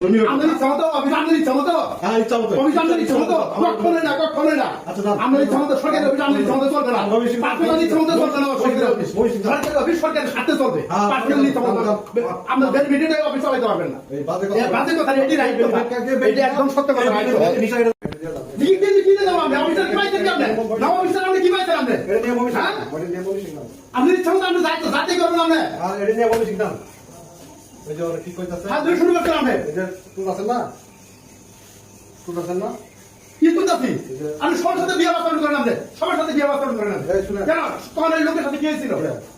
আমাদের ইচ্ছা মতো আমাদের ইচ্ছা মতো আমাদের ইচ্ছা মতো কখনোই না আমাদের ইচ্ছা মতো সরকারের অফিস আমাদের ইচ্ছা মতো চলবে না পার্সোনাল ইচ্ছা মতো চলবে না সরকারের অফিস সরকারের সাথে চলবে পার্সোনাল ইচ্ছা মতো আমরা মিডিয়াটাই অফিস চালাতে পারবেন না বাজে কথা এটি রাইট কথা এটি একদম সত্য কথা রাইট কথা কি দেবো আমি অফিসার কি পাইছেন কি আপনি নাম অফিসার আপনি কি পাইছেন আপনি আমাদের ইচ্ছা মতো আপনি যাতে করবেন আপনি এটা নিয়ে বলি সিদ্ধান্ত ওই যে ওরা কি কইতাছে হাত ধরে শুরু করতে আপনি এই যে তুই আছেন না কি করতেছি আমি সবার সাথে বিয়ে বাস্তব করেন আপনি সবার সাথে বিয়ে বাস্তব করেন কেন তখন এই লোকের সাথে কি হয়েছিল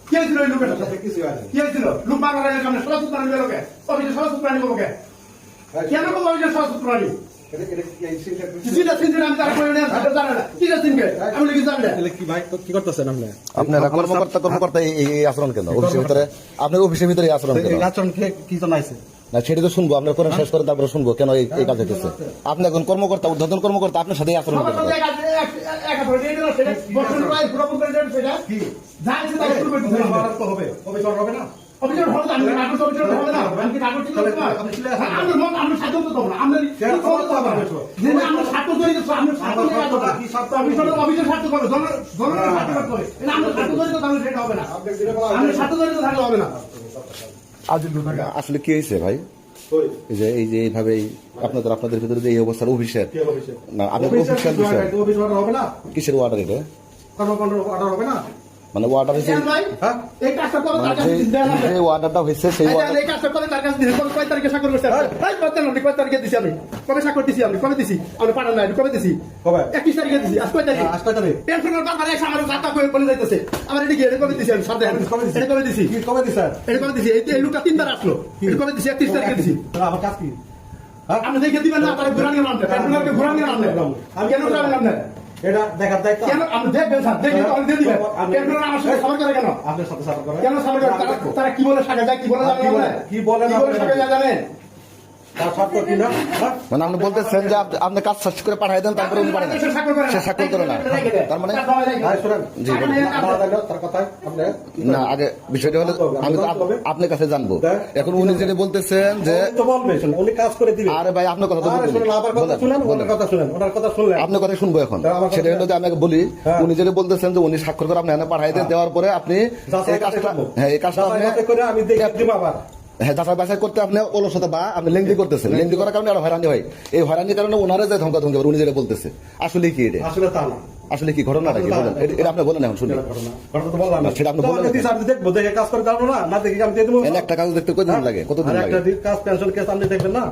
কি হয়েছিল এই লোকের সাথে কিছু হয় না কি হয়েছিল লোক বাংলা রাজ্যের সামনে সরস্বত প্রাণী লোকে অফিসে সরস্বত প্রাণী লোকে কেন বলবো অফিসে সরস্বত প্রাণী আপনারা কর্মকর্তা এই আচরণ কেন অফিসের ভিতরে আপনার অফিসের ভিতরে এই আচরণ কেন কি জানাইছে না সেটা তো শুনবো আপনার করে শেষ করে তারপরে শুনবো কেন এই কাজ হইতেছে আপনি একজন কর্মকর্তা উদ্বোধন কর্মকর্তা আপনার সাথে আচরণ কেন হবে না অফিসার হবে না নাটক অফিসার হবে না আমি কি নাটক ঠিক আছে আমরা মত আমরা সাধ্য তো না আমরা কি করতে হবে যে আমরা সাধ্য করি তো আমরা সাধ্য করি কি সাধ্য অফিসার সাধ্য করে জনগণের সাধ্য করে এটা আমরা সাধ্য করি তো তাহলে সেটা হবে না আমরা সাধ্য করি তো থাকলে হবে না আসলে কি হয়েছে ভাই এই যে এইভাবে আপনাদের ভিতরে যে এই অবস্থার অফিসের না আপনাদের অফিসিয়াল বিষয় হবে না কিসের অর্ডার এটা অর্ডার হবে না মানে অর্ডার হয়েছে এই কাজটা করে তার কাছে যে অর্ডারটা হয়েছে সেই এই কাজটা করে তার কাছে দিন কয় তারিখে স্বাক্ষর করছেন এই কয় তারিখে দিছি আমি কবে স্বাক্ষর দিছি আমি কবে দিছি আমি পাঠান নাই কবে দিছি কবে 21 তারিখে দিছি আজ কয় তারিখ পেনশনের বারবার এসে আমার কথা বলে যাইতেছে আমার এটা কি এটা কবে দিছি আমি সাথে এটা কবে দিছি কবে দিছি স্যার এটা কবে দিছি এই লোকটা তিনবার আসলো এটা কবে দিছি 31 তারিখে দিছি আমার কাজ কি আপনি দেখে দিবেন না তারা ঘুরানি আনতে পেনশনকে ঘুরানি আনতে আমি কেন যাবেন আপনি এটা দেখার দায়িত্ব কেন আপনি দেখবেন স্যার দেখে তো আমি দিয়ে দিবেন পেনশন আমার সাথে সবার করে কেন আপনার সাথে সাথে করে কেন সবার করে তারা কি বলে সাজা যায় কি বলে জানেন কি বলে সাজা জানেন তার শর্ত কি না মানে আপনি বলতেছেন যে আপনি কাজ শেষ করে পাঠাই দেন তারপরে উনি পাঠায় সে স্বাক্ষর করে না তার মানে জি তার কথা আপনি না আগে বিষয়টা হলো আমি তো আপনার কাছে জানবো এখন উনি যেটা বলতেছেন যে তো বলবেন উনি কাজ করে দিবেন আরে ভাই আপনার কথা তো ওনার কথা শুনলেন আপনার কথা শুনবো এখন সেটা হলো যে আমি আগে বলি উনি যেটা বলতেছেন যে উনি স্বাক্ষর করে আপনি পাঠাই দেওয়ার পরে আপনি এই কাজটা হ্যাঁ এই কাজটা আমি দেখে দিব আবার হ্যাঁ যাচাই বাছাই করতে আপনি অলসতা বা আপনি লেংদি করতেছেন লেংদি করার কারণে আরো হয়রানি হয় এই হয়রানির কারণে ওনারা যে ধমকা ধমকি উনি যেটা বলতেছে আসলে কি এটা আসলে তা না আসলে কি ঘটনাটা কি বলেন এটা আপনি বলেন এখন শুনি ঘটনা তো বললাম না সেটা আপনি বলেন দেখবো দেখে কাজ করে জানো না দেখে আমি দিয়ে দেবো একটা কাজ দেখতে কতদিন লাগে কতদিন লাগে একটা কাজ পেনশন কেস আপনি দেখবেন না